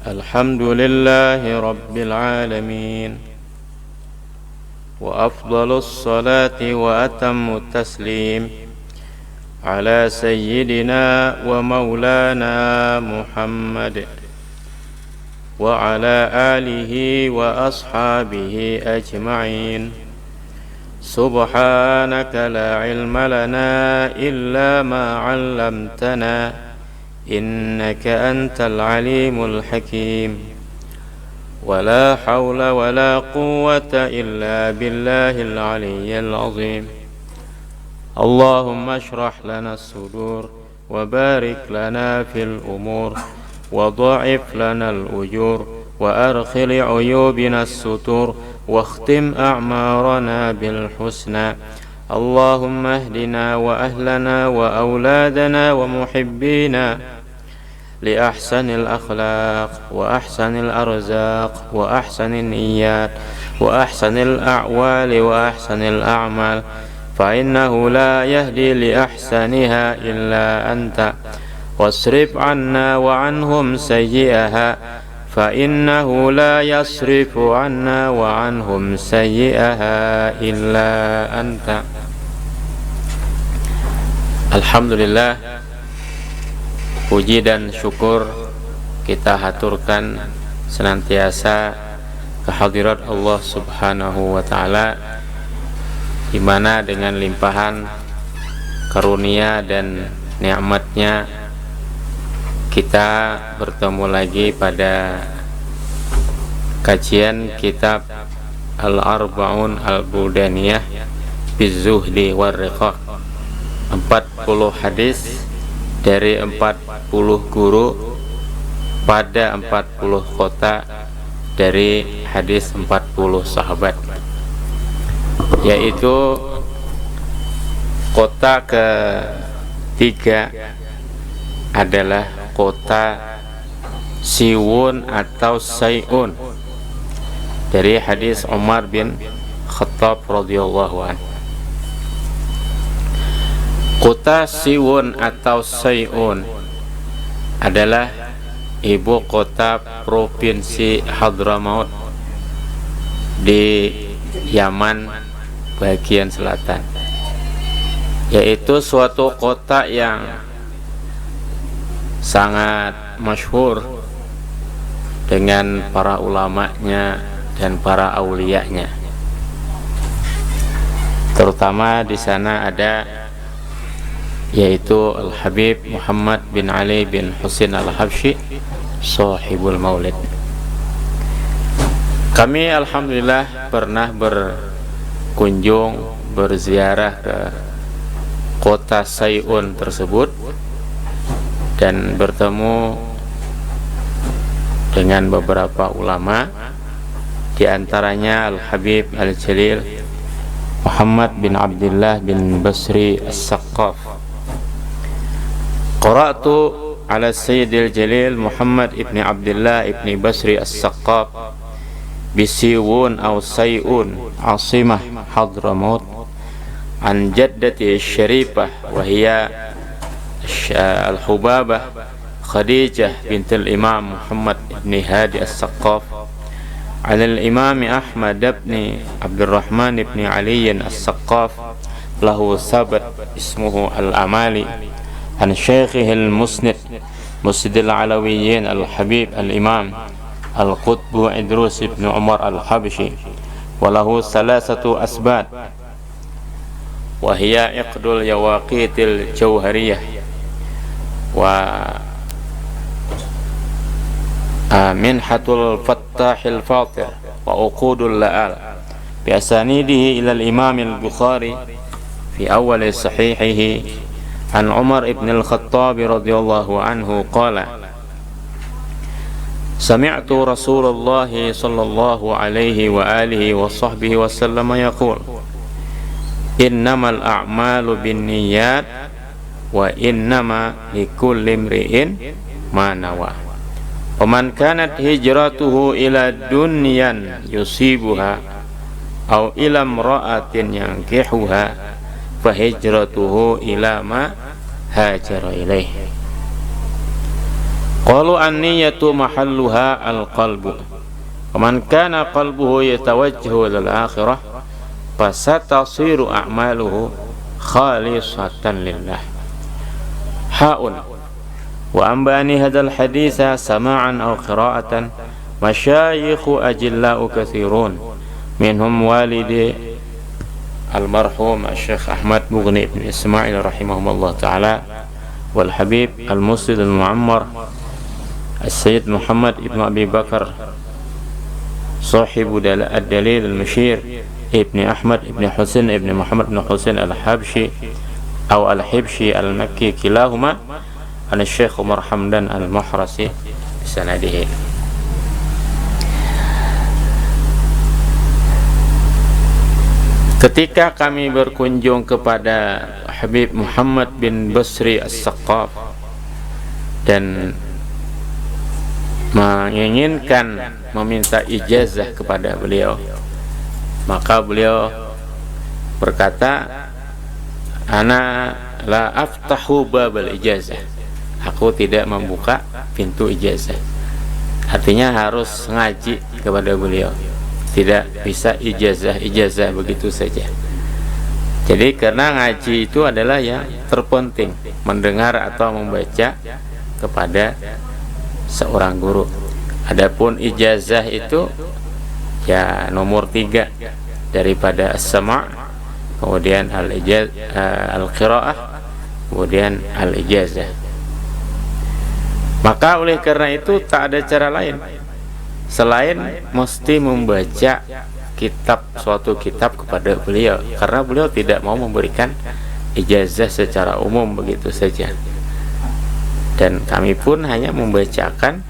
الحمد لله رب العالمين، وأفضل الصلاة وأتم التسليم على سيدنا ومولانا محمد وعلى آله وأصحابه أجمعين. سبحانك لا علم لنا إلا ما علمتنا إنك أنت العليم الحكيم. ولا حول ولا قوة إلا بالله العلي العظيم. اللهم اشرح لنا الصدور وبارك لنا في الأمور وضاعف لنا الأجور وأرخل عيوبنا الستور واختم أعمارنا بالحسنى. اللهم اهدنا وأهلنا وأولادنا ومحبينا لأحسن الأخلاق وأحسن الأرزاق وأحسن النيات وأحسن الأعوال وأحسن الأعمال، فإنه لا يهدي لأحسنها إلا أنت. واصرف عنا وعنهم سيئها فإنه لا يصرف عنا وعنهم سيئها إلا أنت. Alhamdulillah, puji dan syukur kita haturkan senantiasa kehadirat Allah Subhanahu wa Ta'ala, di mana dengan limpahan karunia dan nikmatnya kita bertemu lagi pada kajian kitab Al-Arba'un Al-Buldaniyah Bizuhdi Warriqaq, 40 hadis dari 40 guru pada 40 kota dari hadis 40 sahabat, yaitu kota ketiga adalah kota Siwun atau Sayun dari hadis Umar bin Khattab radhiyallahu anhu. Kota Siwun atau Sayun adalah ibu kota provinsi Hadramaut di Yaman bagian selatan, yaitu suatu kota yang sangat masyhur dengan para ulamanya dan para auliyanya. Terutama di sana ada yaitu Al-Habib Muhammad bin Ali bin Husain Al-Habsyi, sahibul maulid. Kami alhamdulillah pernah berkunjung, berziarah ke kota Sayun tersebut dan bertemu dengan beberapa ulama, di antaranya Al-Habib Al-Jalil Muhammad bin Abdullah bin Basri As-Saqqaf. Qara'tu ala Sayyidil Jalil Muhammad ibn Abdullah ibn Basri As-Saqqaf bisiwun aw Sayun asimah Hadramaut an jaddati syarifah wa hiya Al-Hubabah Khadijah bintul Imam Muhammad ibn Hadi As-Saqqaf ala al-Imam Ahmad ibn Abdurrahman ibn Ali As-Saqqaf lahu sabat ismuhu Al-Amali an syaikhihi al-Musnid Musnid al-Alawiyyin Al-Habib Al-Imam Al-Qutbu Idrus ibn Umar Al-Habshi wa lahu salasatu asbat wa hiya iqdul yawaqitil jawhariyah wa minhatul fattahil fatir wa uqudul la'al bi asanidihi ila al-imam al-Bukhari fi awal sahihihi an Umar ibn al-Khattab radhiyallahu anhu qala sami'tu Rasulullah sallallahu alaihi wa alihi wa sahbihi wa sallam yaqul innamal a'malu binniyat wa innama likulli imri'in ma nawa. Wa man kanat hijratuhu ila dunyan yusibuha aw ila imra'atin yankihuha fa hijratuhu ila ma hajara ilaih. Qalu an-niyyatu mahalluha al-qalbu. Man kana qalbuhu yatawajjahu lil akhirah fasatasiru a'maluhu khalisatan lillah. Ha'un wa ambani hadzal haditsa sama'an aw qira'atan masyayikhu ajilla'u katsirun minhum walidi almarhum Syekh Ahmad Mughni ibn Ismail rahimahumullah ta'ala wal Habib al-Muslim al-Mu'ammar As-Sayyid Muhammad ibn Abi Bakar sahibu ad-dalil al-Mashir ibn Ahmad ibn Husain ibn Muhammad ibn Husain al-Habshi atau al-Hibshi al-Makki kilahuma an Syekh Umar Hamdan al-Muhrasi sanadihi. Ketika kami berkunjung kepada Habib Muhammad bin Basri As-Saqqaf dan menginginkan meminta ijazah kepada beliau, maka beliau berkata, ana la aftahu babal ijazah, aku tidak membuka pintu ijazah. Artinya harus ngaji kepada beliau, tidak bisa ijazah begitu saja. Jadi karena ngaji itu adalah yang terpenting, mendengar atau membaca kepada seorang guru. Adapun ijazah itu ya nomor 3 daripada as-sama', kemudian al-qira'ah, kemudian al-ijazah. Maka oleh karena itu tak ada cara lain selain mesti membaca suatu kitab kepada beliau, karena beliau tidak mau memberikan ijazah secara umum begitu saja. Dan kami pun hanya membacakan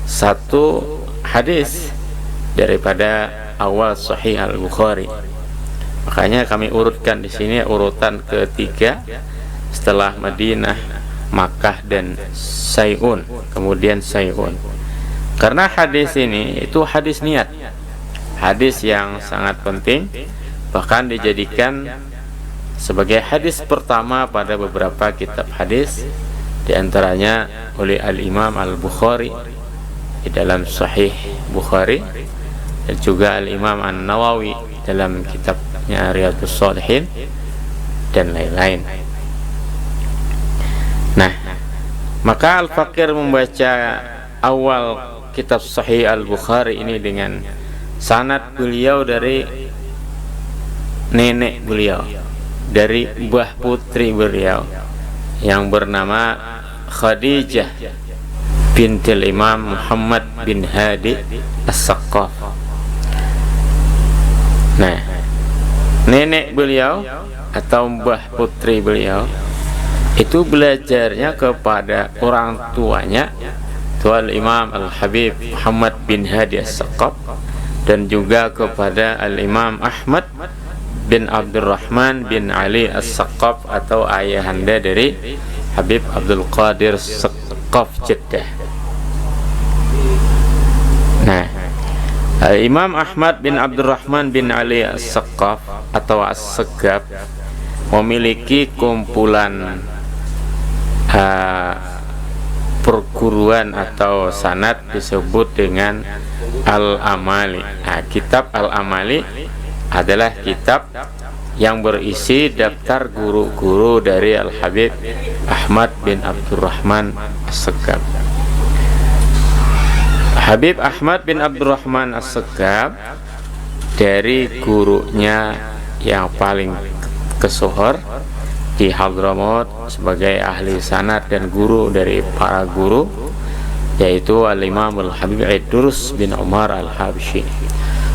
satu hadis daripada awal Sahih Al-Bukhari. Makanya kami urutkan di sini urutan ketiga setelah Madinah, Makkah dan Sayun, kemudian Sayun. Karena hadis ini itu hadis niat, hadis yang sangat penting, bahkan dijadikan sebagai hadis pertama pada beberapa kitab hadis, di antaranya oleh Al-Imam Al-Bukhari di dalam Sahih Bukhari, dan juga Al-Imam An-Nawawi dalam kitabnya Riyadhus Shalihin dan lain-lain. Nah, maka Al-Faqir membaca awal kitab Sahih Al-Bukhari ini dengan sanad beliau dari nenek beliau, dari mbah putri beliau yang bernama Khadijah bintil Imam Muhammad bin Hadi As-Saqqaf. Nah, nenek beliau atau mbah putri beliau itu belajarnya kepada orang tuanya, Tuan Imam Al-Habib Muhammad bin Hadi As-Saqqaf, dan juga kepada Al-Imam Ahmad bin Abdurrahman bin Ali As-Saqqaf atau ayahanda dari Habib Abdul Qadir Saqqaf Jeddah. Nah, Imam Ahmad bin Abdurrahman bin Ali As-Saqqaf atau As-Saqqaf memiliki kumpulan perguruan atau sanad disebut dengan Al-Amali. Nah, kitab Al-Amali adalah kitab yang berisi daftar guru-guru dari Al-Habib Ahmad bin Abdurrahman As-Saqqaf. Habib Ahmad bin Abdurrahman As-Saqqaf dari gurunya yang paling kesohor di Hadramaut sebagai ahli sanad dan guru dari para guru, yaitu Al-Imam Al-Habib Idrus bin Umar Al-Habshi.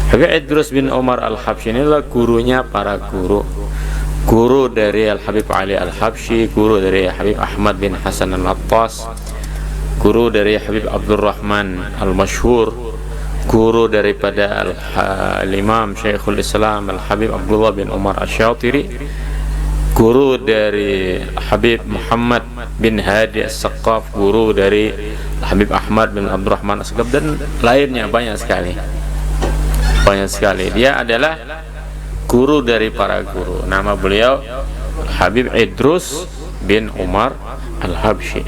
Habib Idrus bin Umar Al-Habshi inilah gurunya para guru. Guru dari Al-Habib Ali Al-Habshi, guru dari Habib Ahmad bin Hasan Al-Attas, guru dari Habib Abdurrahman Al-Mashhur, guru daripada Al-Imam Syekhul Islam Al-Habib Abdullah bin Umar Asy-Syatiri, guru dari Habib Muhammad bin Hadi As-Saqqaf, guru dari Habib Ahmad bin Abdurrahman As-Saqqaf, dan lainnya banyak sekali. Dia adalah guru dari para guru. Nama beliau Habib Idrus bin Umar Al-Habshi.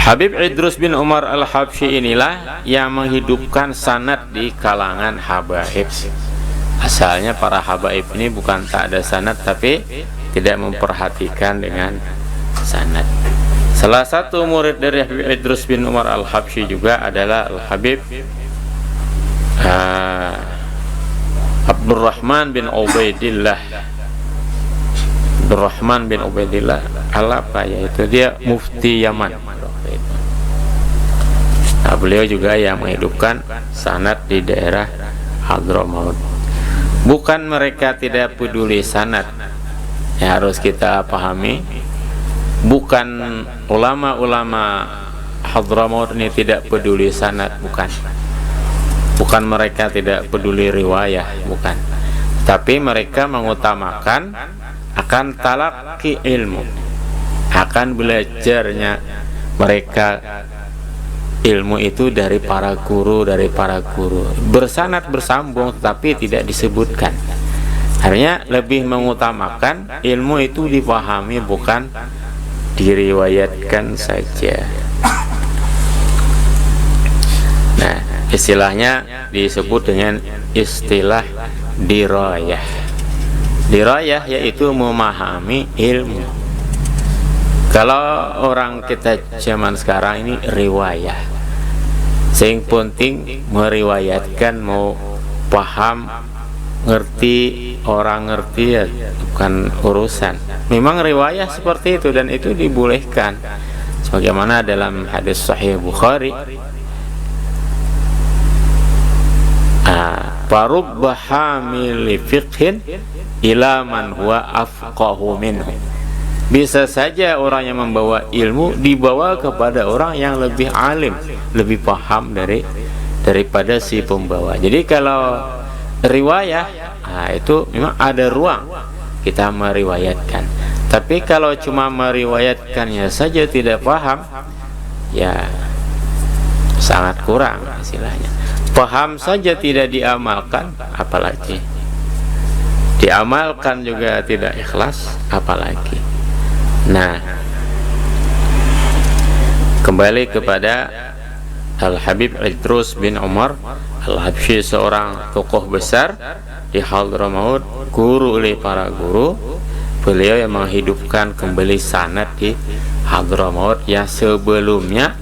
Habib Idrus bin Umar al-Habsyi inilah yang menghidupkan sanad di kalangan habaib. Asalnya para habaib ini bukan tak ada sanad, tapi tidak memperhatikan dengan sanad. Salah satu murid dari Habib Idrus bin Umar al-Habsyi juga adalah Al-Habib Abdurrahman bin Ubaidillah. Abdurrahman bin Ubaidillah apa yaitu dia mufti Yaman. Nah, beliau juga yang menghidupkan sanad di daerah Hadramaut. Bukan mereka tidak peduli sanad, ya harus kita pahami. Bukan ulama-ulama Hadramaut ini tidak peduli sanad, bukan. Bukan mereka tidak peduli riwayah, bukan. Tapi mereka mengutamakan akan talaqi ilmu, akan belajarnya mereka ilmu itu dari para guru, bersanad bersambung tetapi tidak disebutkan. Artinya lebih mengutamakan ilmu itu dipahami, bukan diriwayatkan saja. Nah, istilahnya disebut dengan istilah dirayah. Dirayah yaitu memahami ilmu. Kalau orang kita zaman sekarang ini riwayah, sing penting meriwayatkan, mau paham, ngerti, orang ngerti ya bukan urusan. Memang riwayah seperti itu dan itu dibolehkan. Sebagaimana dalam hadis Sahih Bukhari, farubba hamili fiqhin ila man huwa afqahu minhu. Bisa saja orang yang membawa ilmu dibawa kepada orang yang lebih alim, lebih paham daripada si pembawa. Jadi kalau riwayah, itu memang ada ruang kita meriwayatkan. Tapi kalau cuma meriwayatkannya saja tidak paham, ya sangat kurang istilahnya. Paham saja tidak diamalkan, apalagi diamalkan juga tidak ikhlas, apalagi. Nah, kembali kepada Al-Habib Idrus bin Umar al-Habsyi, seorang tokoh besar di Hadramaut, guru oleh para guru. Beliau yang menghidupkan kembali sanad di Hadramaut yang sebelumnya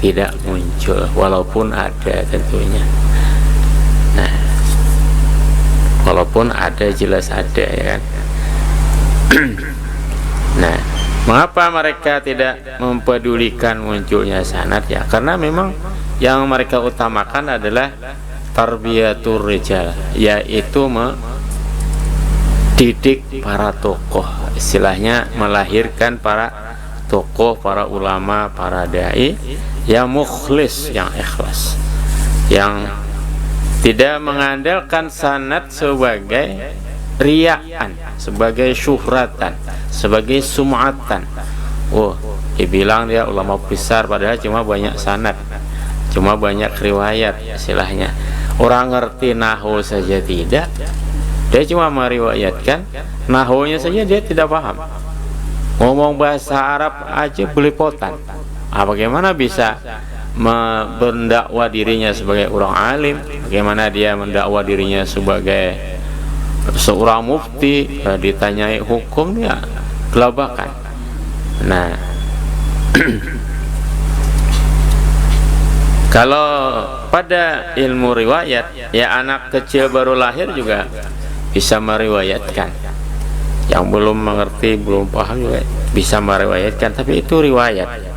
tidak muncul, walaupun ada tentunya. Nah, walaupun ada, jelas ada, ya kan. Nah, mengapa mereka tidak mempedulikan munculnya sanad? Ya karena memang yang mereka utamakan adalah tarbiyatur rijal, yaitu mendidik para tokoh, istilahnya melahirkan para tokoh, para ulama, para dai yang mukhlis, yang ikhlas, yang tidak mengandalkan sanad sebagai riyaan, sebagai syuhratan, sebagai sum'atan. Dibilang dia ulama besar padahal cuma banyak sanad, cuma banyak riwayat, istilahnya. Orang ngerti nahwu saja tidak, dia cuma meriwayatkan, nahwunya saja dia tidak paham. Ngomong bahasa Arab aja belepotan. Bagaimana bisa mendakwa dirinya sebagai orang alim? Bagaimana dia mendakwa dirinya sebagai seorang mufti? Ditanyai hukum dia gelabakan. Nah, kalau pada ilmu riwayat, ya anak kecil baru lahir juga bisa meriwayatkan. Yang belum mengerti, belum paham juga bisa meriwayatkan, tapi itu riwayat.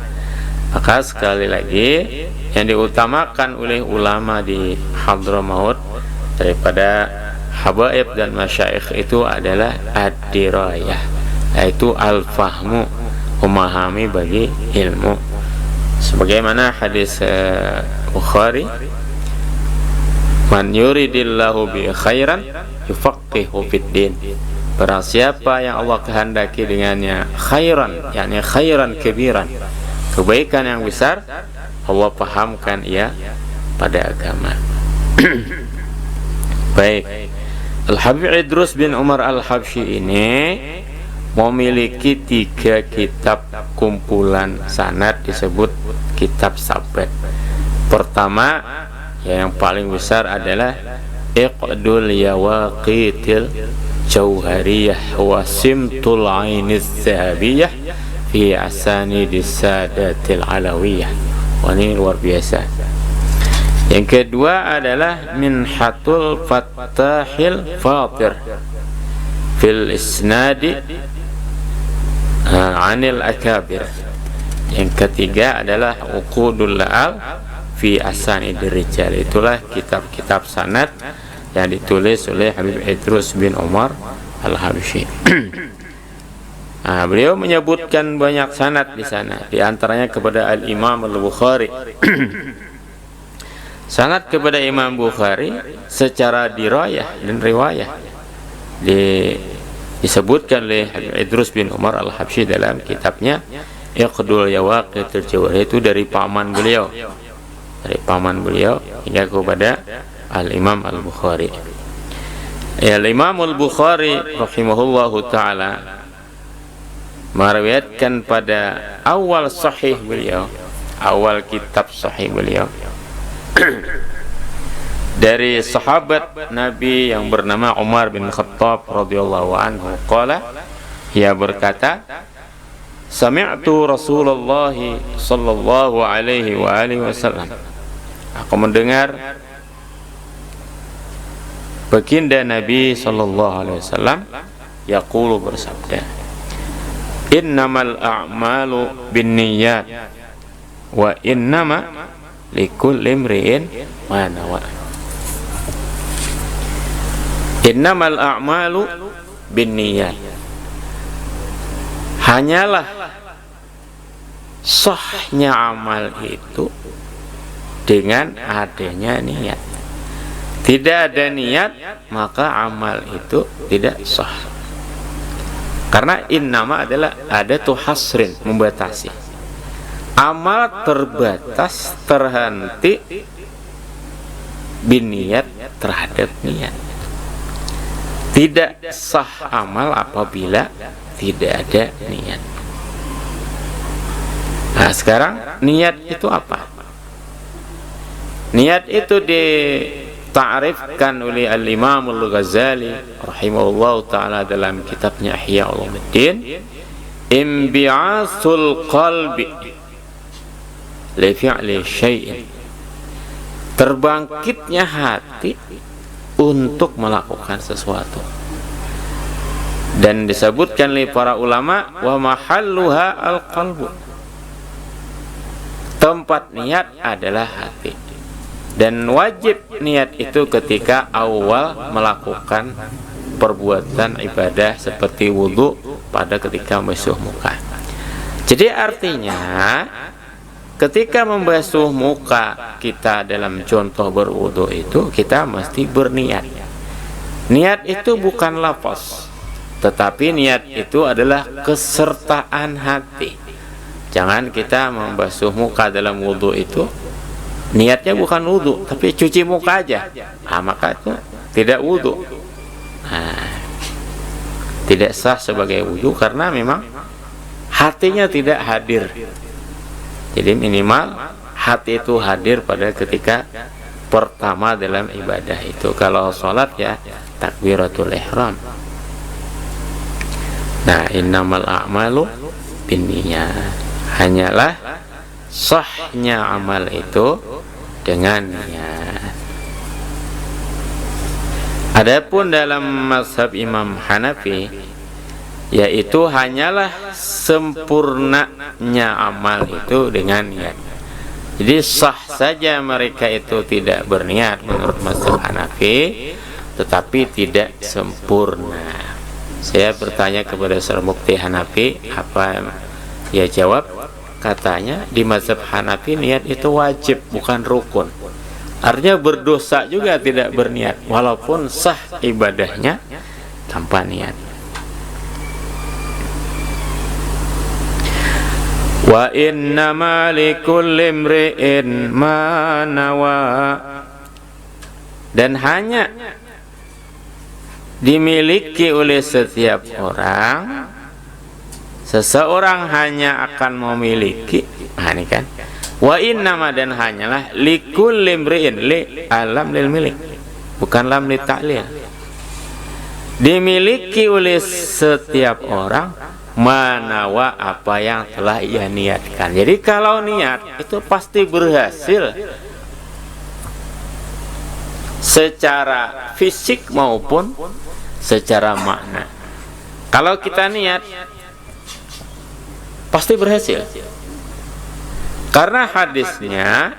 Maka sekali lagi yang diutamakan oleh ulama di Hadramaut daripada habaib dan masyaikh itu adalah ad-dirayah, yaitu al-fahmu, memahami bagi ilmu. Sebagaimana hadis Bukhari, man yuridillahu bi khairan yufaqihu fid din. Barang siapa yang Allah kehendaki dengannya khairan, yakni khairan kabiran, kebaikan yang besar, Allah pahamkan ia pada agama. Baik, Al-Habib Idrus bin Umar al-Habsyi ini memiliki 3 kitab kumpulan sanad disebut kitab sabat. Pertama, yang paling besar adalah Iqdul Yawaqitil Jauhariyah wa Simtul Ainiz Zahabiyah fi Asanidis Sadatil Alawiyah. Wah, ini luar biasa. Yang kedua adalah Minhatul Fattahil Fatir fil Isnadi Anil Akabir. Yang ketiga adalah Uqudul La'al fi Asanidir Rijal. Itulah kitab-kitab sanad yang ditulis oleh Habib Idrus bin Umar Al-Habsyi. Nah, beliau menyebutkan banyak sanad di sana, di antaranya kepada Al-Imam Al-Bukhari. Sanad kepada Imam Bukhari secara dirayah dan riwayah disebutkan oleh Habib Idrus bin Umar Al-Habsyi dalam kitabnya Iqdul Yawaqitil Jauhariyah, itu dari paman beliau, hingga kepada Al-Imam Al-Bukhari. Al-Imam Al-Bukhari rahimahullahu ta'ala meriwayatkan pada awal sahih beliau, awal kitab sahih beliau, dari sahabat Nabi yang bernama Umar bin Khattab radhiyallahu anhu. Qala, ia berkata, sami'tu Rasulullah sallallahu alaihi wa alihi wasallam, aku mendengar baginda Nabi sallallahu alaihi wasallam yaqulu, bersabda, innamal a'malu binniyat wa innama likulli imri'in ma nawa. Innamal a'malu binniyat, hanyalah sahnya amal itu dengan adanya niat. Tidak ada niat, maka amal itu tidak sah. Karena innama adalah adatu hasrin, membatasi. Amal terbatas, terhenti biniat, terhadap niat. Tidak sah amal apabila tidak ada niat. Nah, sekarang niat itu apa? Niat itu ta'rifkan oleh Al-Imam Al-Ghazali rahimahullahu ta'ala dalam kitabnya Ihya Ulumuddin, imbi'asul qalbi li fi'li syai'in, terbangkitnya hati untuk melakukan sesuatu. Dan disebutkan oleh para ulama, wa mahalluha al-qalbu, tempat niat adalah hati. Dan wajib niat itu ketika awal melakukan perbuatan ibadah seperti wudhu pada ketika membasuh muka. Jadi artinya ketika membasuh muka kita dalam contoh berwudhu itu kita mesti berniat. Niat itu bukan lafaz, tetapi niat itu adalah kesertaan hati. Jangan kita membasuh muka dalam wudhu itu niatnya bukan wudhu, tapi cuci muka aja, maka itu tidak wudhu. Tidak sah sebagai wudhu karena memang hatinya tidak hadir. Jadi minimal hati itu hadir pada ketika pertama dalam ibadah itu. Kalau sholat ya takbiratul ihram. Nah, innamal a'malu binniyat, hanyalah sahnya amal itu dengan niat. Adapun dalam mazhab Imam Hanafi, yaitu hanyalah sempurnanya amal itu dengan niat. Jadi sah saja mereka itu tidak berniat menurut mazhab Hanafi, tetapi tidak sempurna. Saya bertanya kepada seorang mufti Hanafi, apa dia jawab? Katanya di mazhab Hanafi niat itu wajib, bukan rukun. Artinya berdosa juga tidak berniat, walaupun sah ibadahnya tanpa niat. Wa innama likulli imri'in ma nawa, dan hanya dimiliki oleh setiap orang seseorang hanya akan memiliki, nah ini kan, wa innama dan hanyalah likulli imri'in, li alam lil milik, bukan lam li ta'lil, dimiliki oleh setiap orang manawa apa yang telah ia niatkan. Jadi kalau niat itu pasti berhasil secara fisik maupun secara makna. Kalau kita niat pasti berhasil, karena hadisnya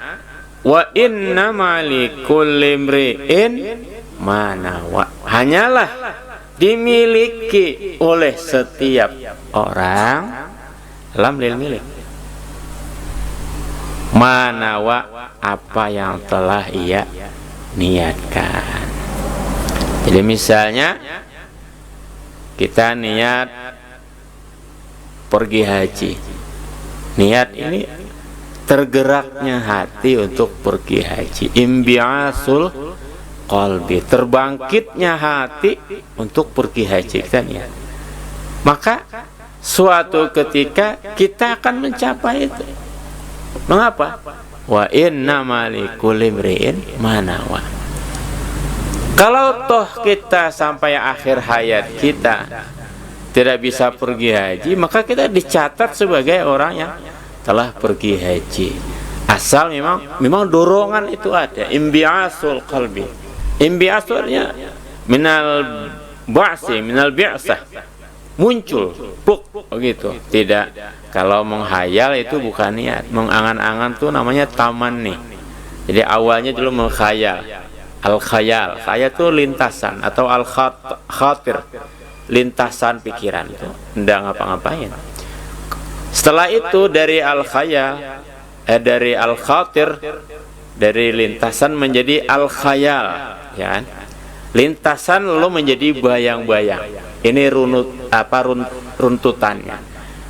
wa innama likulli imri'in manawa, hanyalah dimiliki oleh setiap orang lam lil milik, manawa apa yang telah ia niatkan. Jadi misalnya kita niat pergi haji, niat ini tergeraknya hati untuk pergi haji, imbiasul qalbi, terbangkitnya hati untuk pergi haji kita niat, maka suatu ketika kita akan mencapai itu. Mengapa? Wa innama likulli imri'in manawa. Kalau toh kita sampai akhir hayat kita tidak bisa pergi haji, maka kita dicatat sebagai orang yang telah pergi haji, asal memang dorongan itu ada, imbiasul qalbi. Imbiasulnya minal ba'si, minal bi'sah, muncul buk begitu. Tidak, kalau menghayal itu bukan niat, mengangan-angan tuh namanya tamanni. Jadi awalnya dulu menghayal, al-khayal, khayal itu lintasan, atau al-khatir, lintasan pikiran itu, tidak ngapa-ngapain. Setelah itu dari al-khayal, dari al-khatir, dari lintasan menjadi al-khayal, ya kan? Lintasan lalu menjadi bayang-bayang. Ini runtutannya.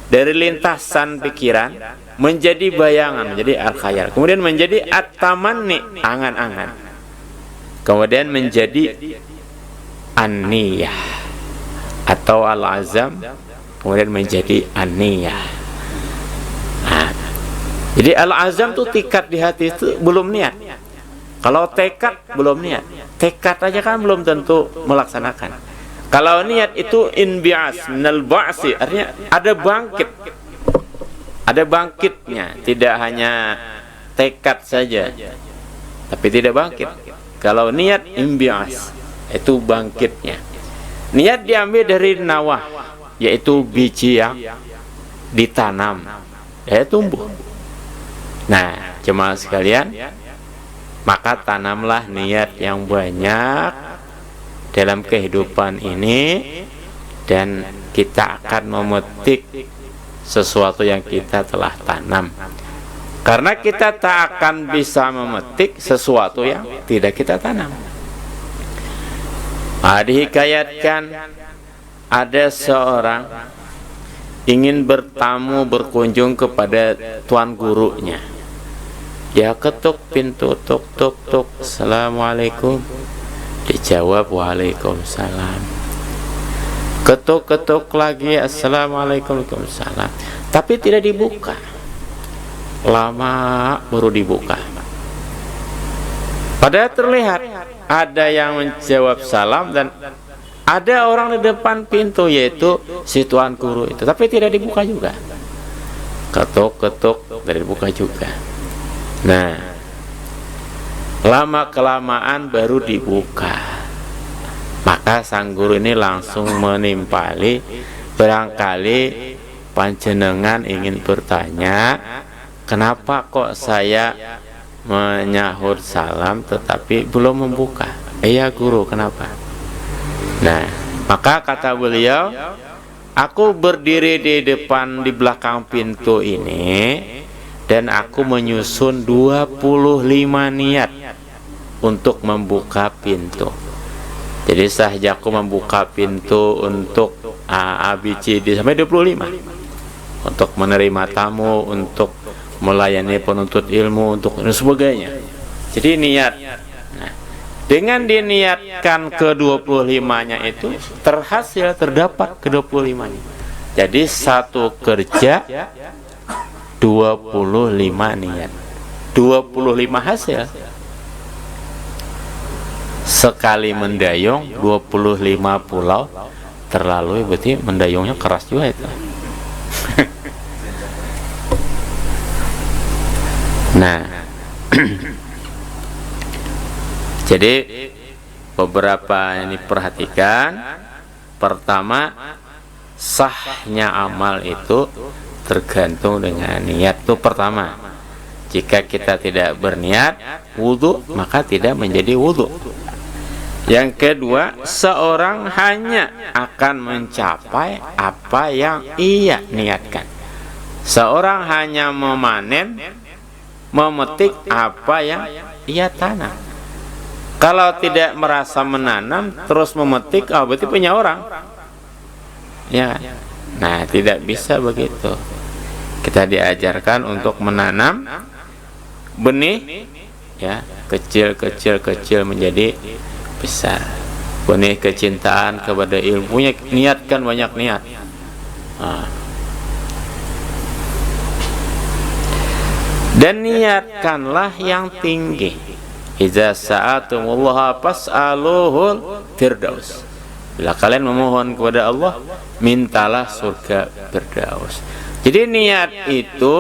Dari lintasan pikiran menjadi bayangan, menjadi al-khayal. Kemudian menjadi at-tamanni, angan-angan. Kemudian menjadi an-niyah atau al-azam, kemudian menjadi an-niyah. Nah, jadi al-azam itu tekad di hati, itu belum niat. Kalau tekad belum niat, tekad aja kan belum tentu melaksanakan. Kalau niat itu inbi'as minal ba'si, artinya ada bangkit, ada bangkitnya, tidak hanya tekad saja tapi tidak bangkit. Kalau niat inbi'as itu bangkitnya. Niat diambil dari nawah, yaitu biji yang ditanam, tumbuh. Nah, jemaah sekalian, maka tanamlah niat yang banyak dalam kehidupan ini, dan kita akan memetik sesuatu yang kita telah tanam. Karena kita tak akan bisa memetik sesuatu yang tidak kita tanam. Dihikayatkan ada seorang ingin bertamu, berkunjung kepada tuan gurunya. Dia ketuk pintu, tuk tuk tuk, assalamualaikum. Dijawab waalaikumsalam. Ketuk-ketuk lagi, assalamualaikum, waalaikumsalam. Tapi tidak dibuka. Lama baru dibuka. Padahal terlihat ada yang menjawab salam dan ada orang di depan pintu, yaitu si tuan guru itu, tapi tidak dibuka juga. Ketuk-ketuk tidak dibuka juga. Nah, lama kelamaan baru dibuka. Maka sang guru ini langsung menimpali, barangkali panjenengan ingin bertanya, kenapa kok saya menyahut salam tetapi belum membuka? Iya guru, kenapa? Nah, maka kata beliau, aku berdiri di depan, di belakang pintu ini, dan aku menyusun 25 niat untuk membuka pintu. Jadi saja aku membuka pintu untuk ABCD sampai 25, untuk menerima tamu, untuk melayani penuntut ilmu, untuk dan sebagainya. Jadi niat. Nah, dengan diniatkan ke 25-nya itu terhasil, terdapat ke 25-nya. Jadi satu kerja 25 niat, 25 hasil. Sekali mendayung 25 pulau terlalu, berarti mendayungnya keras juga itu. Nah, jadi beberapa ini perhatikan. Pertama, sahnya amal itu tergantung dengan niat. Itu pertama. Jika kita tidak berniat wudu, maka tidak menjadi wudu. Yang kedua, seorang hanya akan mencapai apa yang ia niatkan. Seorang hanya memanen, memetik apa yang ia tanam. Kalau tidak merasa menanam terus memetik, berarti punya orang. Ya. Nah, tidak bisa begitu. Kita diajarkan untuk menanam benih, ya, kecil menjadi besar. Benih kecintaan kepada ilmunya, niatkan banyak niat. Dan niatkanlah yang tinggi. Idza sa'atumullaha fas'aluhul firdaus. Bila kalian memohon kepada Allah, mintalah surga firdaus. Jadi niat itu,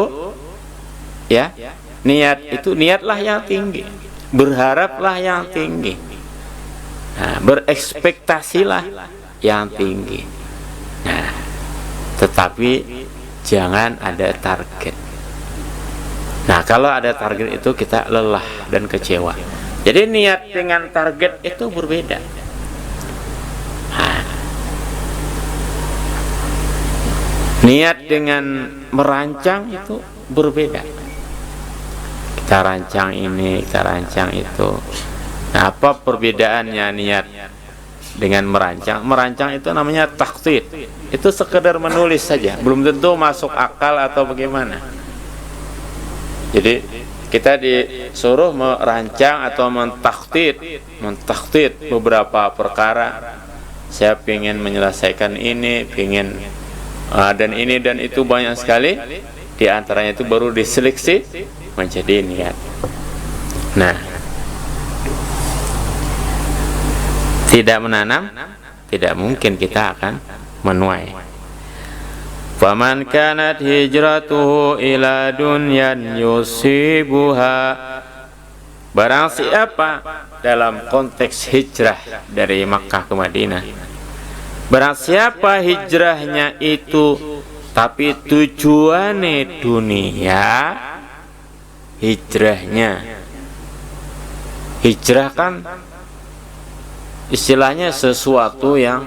ya, niatlah yang tinggi, berharaplah yang tinggi, nah, berekspektasilah yang tinggi. Nah, tetapi jangan ada target. Nah, kalau ada target itu kita lelah dan kecewa. Jadi niat dengan target itu berbeda. Nah, niat dengan merancang itu berbeda. Kita rancang ini, kita rancang itu. Nah, apa perbedaannya niat dengan merancang? Merancang itu namanya takhtid. Itu sekedar menulis saja, belum tentu masuk akal atau bagaimana. Jadi kita disuruh merancang atau mentakhtid beberapa perkara. Saya ingin menyelesaikan ini, dan ini dan itu banyak sekali. Di antaranya itu baru diseleksi menjadi niat. Nah, tidak menanam, tidak mungkin kita akan menuai. Faman kanat hijratuhu ila dunyan yusibuha. Barang siapa dalam konteks hijrah dari Makkah ke Madinah, barang siapa hijrahnya itu tapi tujuannya dunia, hijrah kan istilahnya sesuatu yang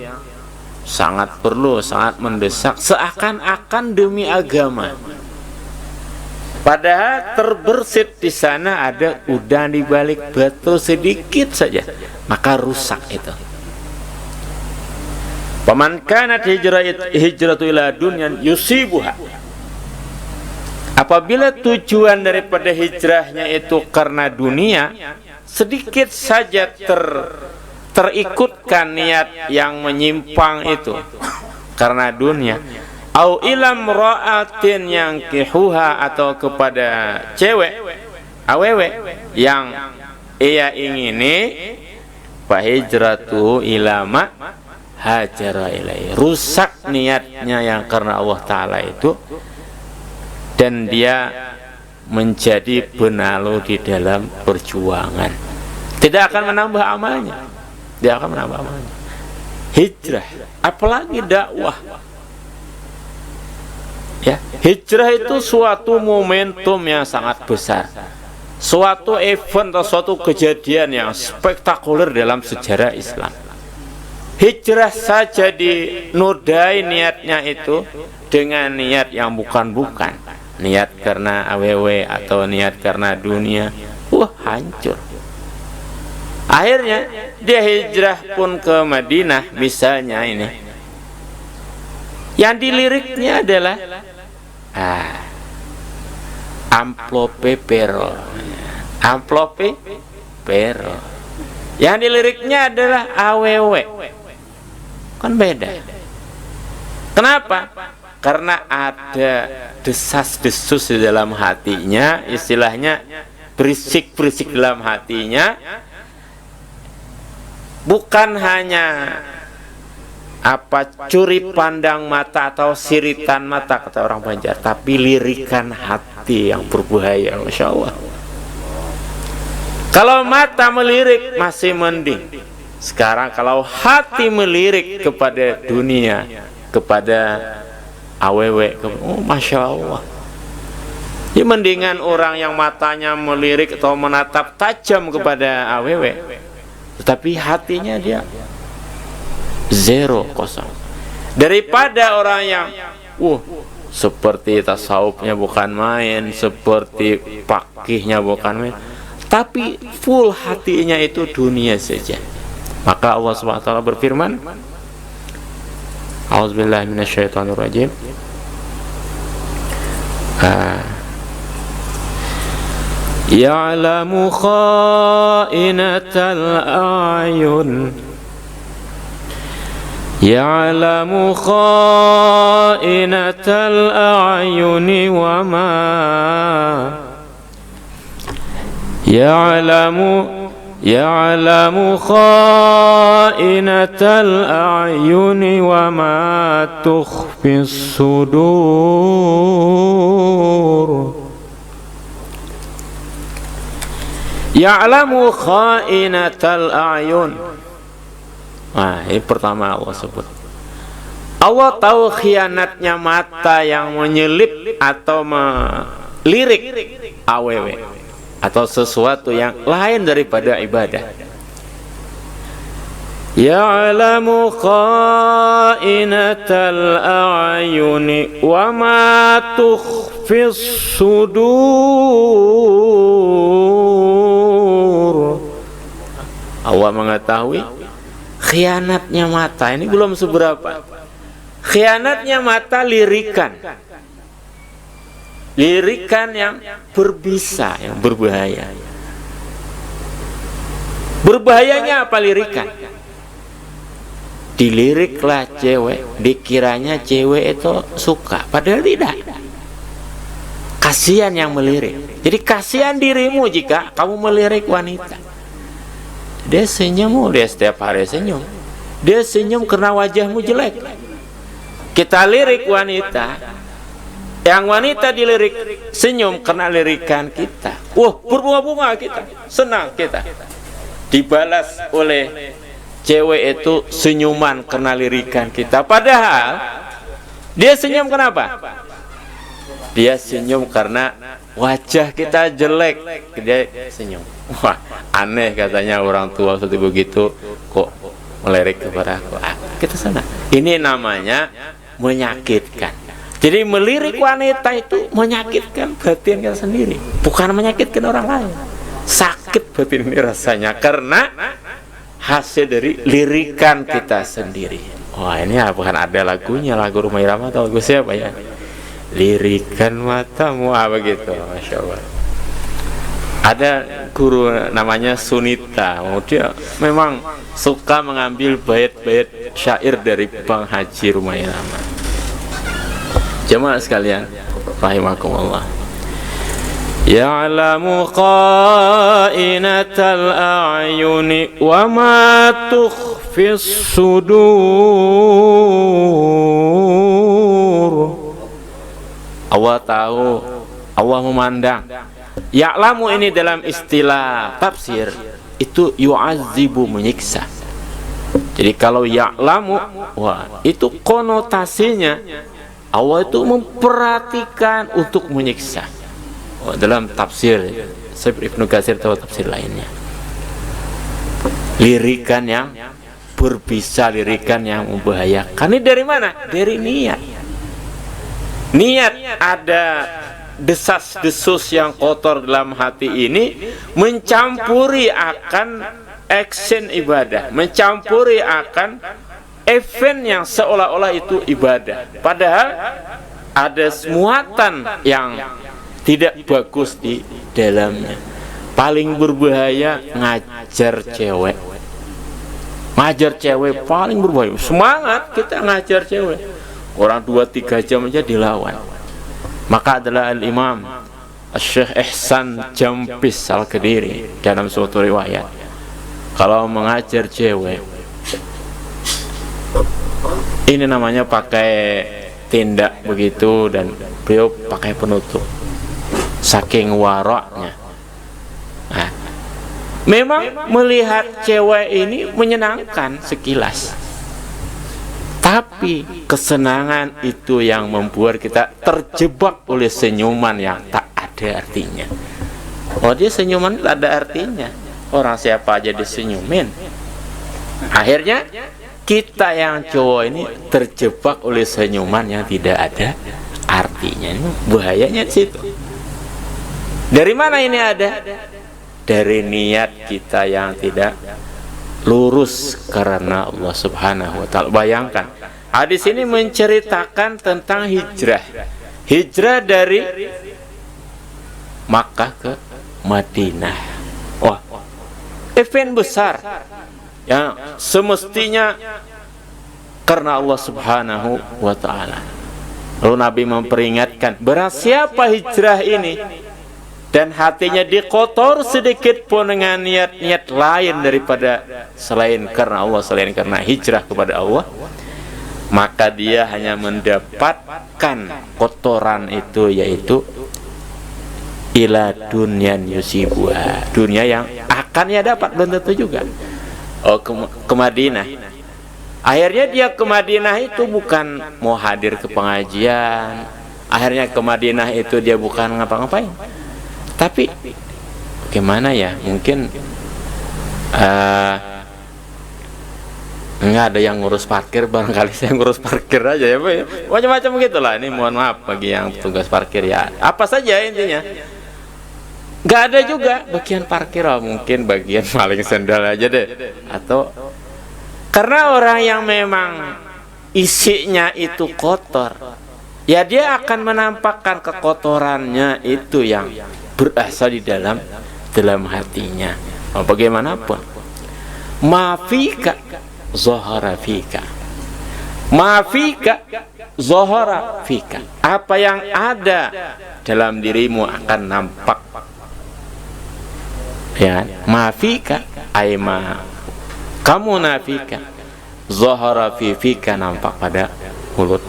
sangat perlu, sangat mendesak, seakan-akan demi agama. Padahal terbersit di sana ada udang di balik batu sedikit saja, maka rusak itu. Paman kanat hijratu ila dunyan yusibuha. Apabila tujuan daripada hijrahnya itu karena dunia, sedikit saja terikutkan niat yang menyimpang itu karena dunia, au ilam ra'atin yang kihuha, atau kepada cewek awewe yang ia ingini, fa hijratu ilama hajara ilai. Rusak niatnya yang karena Allah Ta'ala itu, dan dia menjadi benalu di dalam perjuangan, tidak akan menambah amalnya. Dia akan menambah amalnya. Hijrah, apalagi dakwah. Ya, hijrah itu suatu momentum yang sangat besar, suatu event atau suatu kejadian yang spektakuler dalam sejarah Islam. Hijrah saja dinodai niatnya itu dengan niat yang bukan-bukan, niat karena awewe atau niat karena dunia, hancur. Akhirnya dia hijrah pun ke Madinah misalnya ini, yang diliriknya adalah amplope pero, yang diliriknya adalah awewe, kan beda. Kenapa? Karena ada desas-desus di dalam hatinya, istilahnya berisik-berisik dalam hatinya, bukan hanya curi pandang mata atau siritan mata kata orang Banjar, tapi lirikan hati yang berbahaya. Masya Allah. Kalau mata melirik masih mending. Sekarang kalau hati melirik kepada dunia, kepada awewe, Masya Allah. Ya mendingan orang yang matanya melirik atau menatap tajam kepada awewe, tetapi hatinya dia zero, kosong. Daripada orang yang seperti tasawufnya bukan main, seperti pakihnya bukan main, tapi full hatinya itu dunia saja. Maka Allah Subhanahu wa taala berfirman, A'udzubillahi minasyaitonirrajim. Ya'lamu kha'inatal a'yun. Ya'lamu kha'inatal a'yuni wa ma Ya'lamu kha'inatal a'yuni wa ma tukhfis sudur. Ya'lamu kha'inatal a'yun. Nah, ini pertama Allah sebut. Allah tahu khianatnya mata yang menyelip atau melirik awewe atau sesuatu yang lain daripada ibadah. Ya'lamu kha'inatal a'yuni wa ma tukhfis sudur. Allah mengetahui khianatnya mata. Ini belum seberapa. Khianatnya mata lirikan yang berbisa, yang berbahaya. Berbahayanya apa lirikan? Diliriklah cewek, dikiranya cewek itu suka, padahal tidak. Kasihan yang melirik. Jadi kasihan dirimu jika kamu melirik wanita. Dia senyum, dia setiap hari senyum. Dia senyum karena wajahmu jelek. Kita lirik wanita, yang wanita dilirik senyum karena lirikan kita. Berbunga-bunga kita, senang kita. Dibalas oleh cewek itu senyuman karena lirikan kita. Padahal dia senyum kenapa? Dia senyum karena wajah kita jelek. Dia senyum. Wah, aneh katanya orang tua seperti begitu, kok melirik kepada aku. Kita sana. Ini namanya menyakitkan. Jadi melirik wanita itu menyakitkan batin kita sendiri, bukan menyakitkan orang lain. Sakit batin ini rasanya karena hasil dari lirikan kita sendiri. Wah, ini bukan ada lagunya, lagu Rumah Irama atau lagu siapa ya? Lirikan matamu, begitu. Masya Allah. Ada guru namanya Sunita, dia memang suka mengambil bait-bait syair dari Bang Haji Rumah Irama. Jemaah sekalian rahimakumullah. Ya'lamu kha'inatal a'yuni wa ma tukhfis sudur. Allah tahu, Allah memandang. Ya'lamu ini dalam istilah tafsir itu yu'azzibu, menyiksa. Jadi kalau ya'lamu, itu konotasinya Allah itu memperhatikan untuk menyiksa. Dalam tafsir Syekh Ibnu Katsir atau tafsir lainnya, lirikan yang berbisa, lirikan yang membahayakan. Ini dari mana? Dari niat. Niat ada desas-desus yang kotor dalam hati ini mencampuri akan action ibadah, mencampuri akan event yang seolah-olah itu ibadah, padahal ada muatan yang tidak bagus di dalamnya. Paling berbahaya ngajar cewek. Ngajar cewek paling berbahaya. Semangat kita ngajar cewek. orang 2-3 jam aja dilawan. Maka adalah Al-Imam Syekh Ihsan Jampis Al-Qadiri dalam suatu riwayat, kalau mengajar cewek ini namanya pakai tindak begitu, dan beliau pakai penutup saking waraknya. Nah, memang melihat cewek ini menyenangkan sekilas, tapi kesenangan itu yang membuat kita terjebak oleh senyuman yang tak ada artinya. Oh, dia senyuman tak ada artinya, orang siapa aja disenyumin. Akhirnya kita yang cowok ini terjebak oleh senyuman yang tidak ada artinya. Ini bahayanya di situ. Dari mana ini ada? Dari niat kita yang tidak lurus karena Allah Subhanahu wa taala. Bayangkan, hadis ini menceritakan tentang hijrah. Hijrah dari Makkah ke Madinah. Wah, event besar yang semestinya karena Allah Subhanahu wa taala. Lalu Nabi memperingatkan, barang siapa hijrah ini dan hatinya dikotor sedikit pun dengan niat-niat lain daripada selain karena Allah, selain karena hijrah kepada Allah, maka dia hanya mendapatkan kotoran itu, yaitu ila dunyan yusibuha, dunia yang akan ia dapat, belum tentu juga. Oh, ke Madinah. Akhirnya dia ke Madinah itu bukan mau hadir ke pengajian. Akhirnya ke Madinah itu dia bukan ngapa-ngapain. Tapi bagaimana ya? Mungkin enggak ada yang ngurus parkir, barangkali saya ngurus parkir aja ya, Pak ya. Macam-macam gitulah. Ini mohon maaf bagi yang petugas parkir ya. Apa saja intinya. Nggak ada juga bagian parkir, oh, mungkin bagian maling sendal aja deh. Atau karena orang yang memang isinya itu kotor, ya dia akan menampakkan kekotorannya itu yang berasal di dalam hatinya. Oh, bagaimanapun, mafika zohara fika, mafika zohara fika, apa yang ada dalam dirimu akan nampak. Ya, mafika aima kamu nafika, zohara fi fika, nampak pada mulut.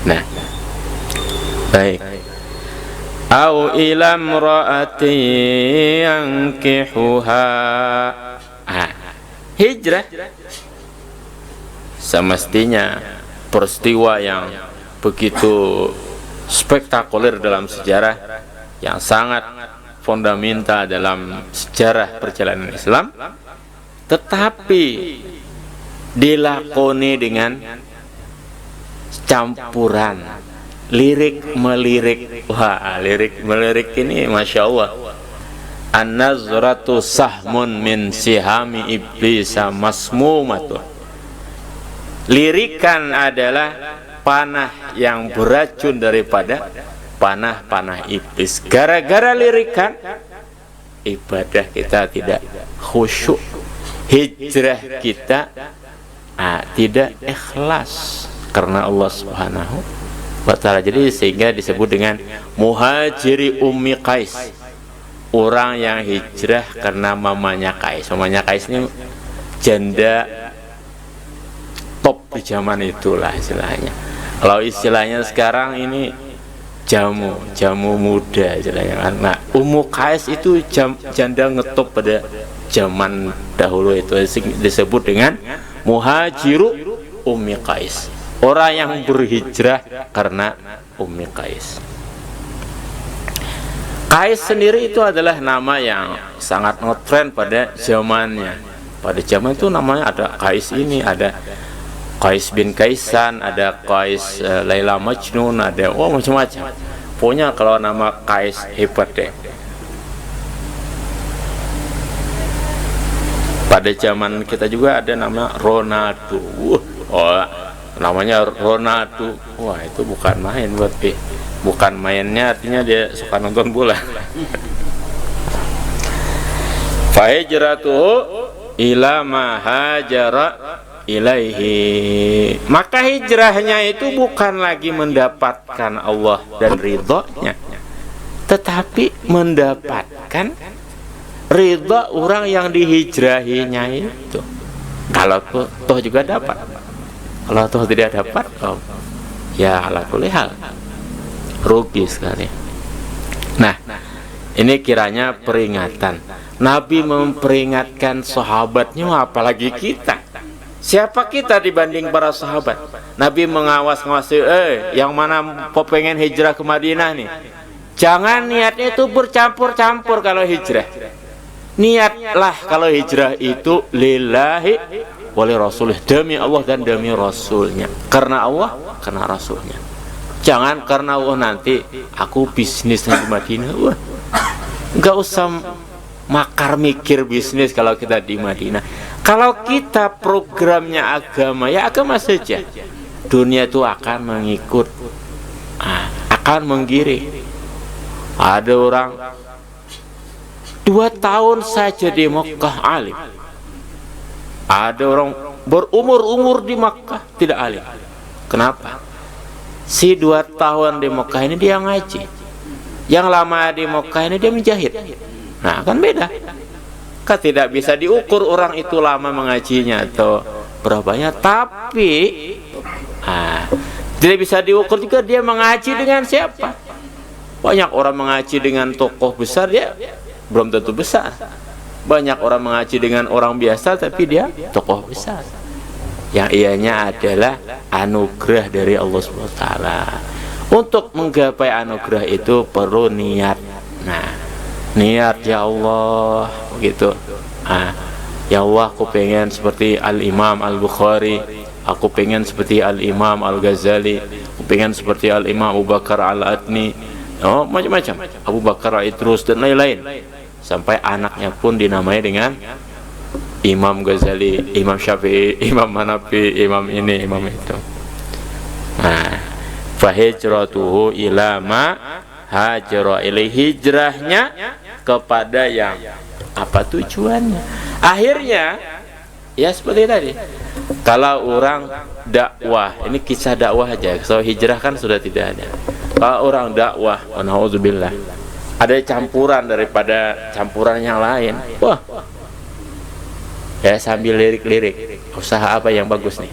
Nah, baik. Au ilam ra'ati yankihuha. Hijrah semestinya peristiwa yang begitu spektakuler dalam sejarah, yang sangat fundamental dalam sejarah perjalanan Islam, tetapi dilakoni dengan campuran lirik melirik. Wah, lirik melirik ini masya Allah. An-nazratu sahmun min sihami iblisa masmumatu. Lirikan adalah panah yang beracun daripada panah-panah iblis. Gara-gara lirikan, ibadah kita tidak khusyuk, hijrah kita tidak ikhlas karena Allah Subhanahu wa taala. Jadi sehingga disebut dengan muhajiri Ummi Qais, orang yang hijrah karena mamanya Qais. Mamanya Qais ini janda top di zaman itulah istilahnya. Kalau istilahnya sekarang ini jamu muda istilahnya. Nah, Ummu Qais itu janda ngetop pada zaman dahulu, itu disebut dengan muhajiru Ummi Qais, orang yang berhijrah karena Ummi Qais. Qais sendiri itu adalah nama yang sangat ngetren pada zamannya. Pada zaman itu namanya ada Qais ini, ada Qais bin Kaisan, ada Qais Laila Majnun, ada macam-macam. Pokoknya kalau nama Qais hebat deh. Pada zaman kita juga ada nama Ronaldo. Namanya Ronaldo. Wah, itu bukan main berarti. Bukan mainnya, artinya dia suka nonton bola. Fa hijratuhu ila ma hajara ilaihi. Maka hijrahnya itu bukan lagi mendapatkan Allah dan ridhonya, tetapi mendapatkan ridha orang yang dihijrahinya itu. Kalau toh juga dapat, kalau toh tidak dapat, oh, ya ala kulli hal rugi sekali. Nah, ini kiranya peringatan. Nabi memperingatkan sahabatnya, apalagi kita. Siapa kita dibanding para sahabat? Nabi mengawas-ngawasi, yang mana pengen hijrah ke Madinah nih, jangan niatnya itu bercampur-campur kalau hijrah. Niatlah kalau hijrah itu lillahi wali rasulih, demi Allah dan demi Rasulnya. Karena Allah, karena Rasulnya. Jangan karena nanti aku bisnis di Madinah. Wah, nggak usah makar mikir bisnis kalau kita di Madinah. Kalau kita programnya agama, ya agama saja. Dunia itu akan mengikut, akan menggiring. Ada orang 2 tahun saja di Mekah alim. Ada orang berumur-umur di Mekah tidak alim. Kenapa? Si 2 tahun di Mekah ini dia ngaji, yang lama di Mekah ini dia menjahit. Nah, kan beda. Kan tidak bisa diukur orang itu lama mengajinya atau berapanya. Tapi tidak bisa diukur juga dia mengaji dengan siapa. Banyak orang mengaji dengan tokoh besar, dia belum tentu besar. Banyak orang mengaji dengan orang biasa, tapi dia tokoh besar. Yang ianya adalah anugerah dari Allah SWT. Untuk menggapai anugerah itu perlu niat. Nah, niat, ya Allah, begitu. Ya Allah, aku pengen seperti Al-Imam Al-Bukhari, aku pengen seperti Al-Imam Al-Ghazali, aku pengen seperti Al-Imam Abu Bakar Al-Adni, macam-macam, Abu Bakar Al-Idrus dan lain-lain. Sampai anaknya pun dinamai dengan Imam Ghazali, Imam Syafi'i, Imam Hanafi, Imam ini, Imam itu. Fahijratuhu ila ma hajra ilaihi, hijrahnya kepada yang apa tujuannya. Akhirnya ya seperti tadi, kalau orang dakwah, ini kisah dakwah aja, so hijrah kan sudah tidak ada. Kalau orang dakwah, na'udzubillah, ada campuran daripada campuran yang lain, wah, ya sambil lirik-lirik, usaha apa yang bagus nih,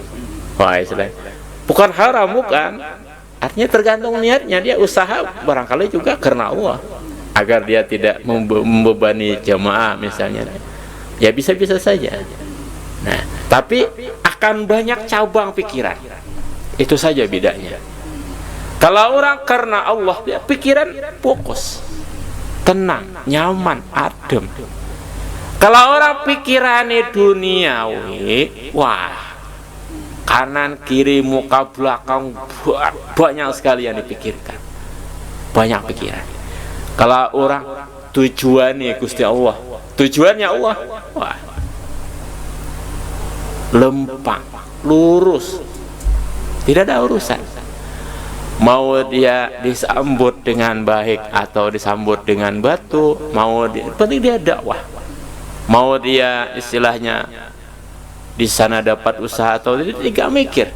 wah istilah, bukan haram, bukan, artinya tergantung niatnya. Dia usaha barangkali juga karena Allah, agar dia tidak membebani jamaah misalnya, ya bisa-bisa saja. Nah, tapi akan banyak cabang pikiran, itu saja bedanya. Kalau orang karena Allah, dia pikiran fokus, tenang, nyaman, adem. Kalau orang pikirannya duniawi, wah, kanan kiri muka belakang banyak sekali yang dipikirkan, banyak pikiran. Kalau orang tujuannya Gusti Allah, tujuannya Allah, wah, lempang, lurus, tidak ada urusan. Mau dia disambut dengan baik atau disambut dengan batu, mau dia, penting dia dakwah. Mau dia istilahnya di sana dapat usaha atau tidak mikir.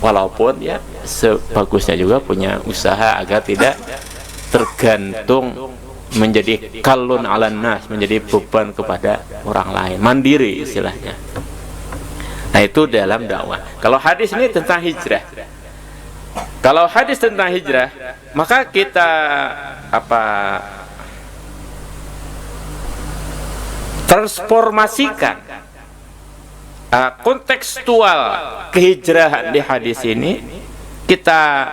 Walaupun ya sebagusnya juga punya usaha agar tidak tergantung menjadi kalun alan nas, menjadi beban kepada orang lain, mandiri istilahnya. Nah, itu dalam dakwah. Kalau hadis ini tentang hijrah. Kalau hadis tentang hijrah, maka kita transformasikan kontekstual kehijrahan di hadis ini, kita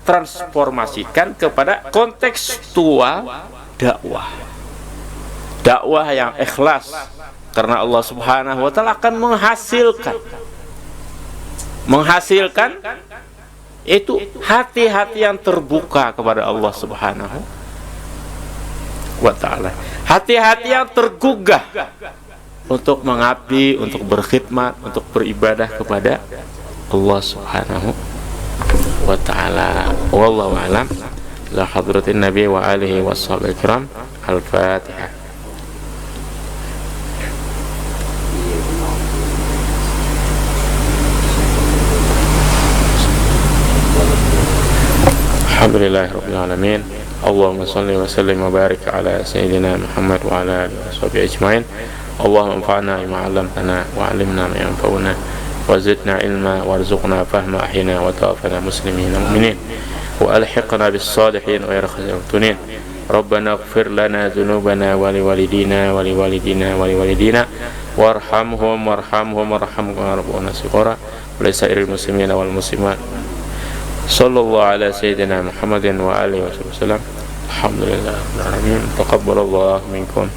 transformasikan kepada kontekstual dakwah. Dakwah yang ikhlas karena Allah Subhanahu wa taala akan menghasilkan itu hati-hati yang terbuka kepada Allah Subhanahu wa taala. Hati-hati yang tergugah untuk mengabdi, untuk berkhidmat, untuk beribadah kepada Allah Subhanahu wa taala. Wallahu a'lam. La hadratin Nabi wa alihi washabihi kiram. Al-Fatihah. Alhamdulillahirabbil alamin. Allahumma shalli wa sallim wa barik ala sayyidina Muhammad wa ala alihi washabihi ajmain. Allahumma anfa'na bima 'allamtana wa 'allimna ma yanfa'una wa zidna ilma warzuqna fahma ahyina wa tawaffana muslimin mu'minin wa alhiqna bis salihin wa yarkhazil tunin. Rabbana ighfir lana dhunubana wa liwalidina wa liwalidina wa liwalidina warhamhum warhamhum warhamhum rabbana shighara wa lisairil muslimina wal muslimat. Sallallahu ala sayyidina Muhammadin wa alihi wasallam. Alhamdulillah. Taqabbalallahu minkum.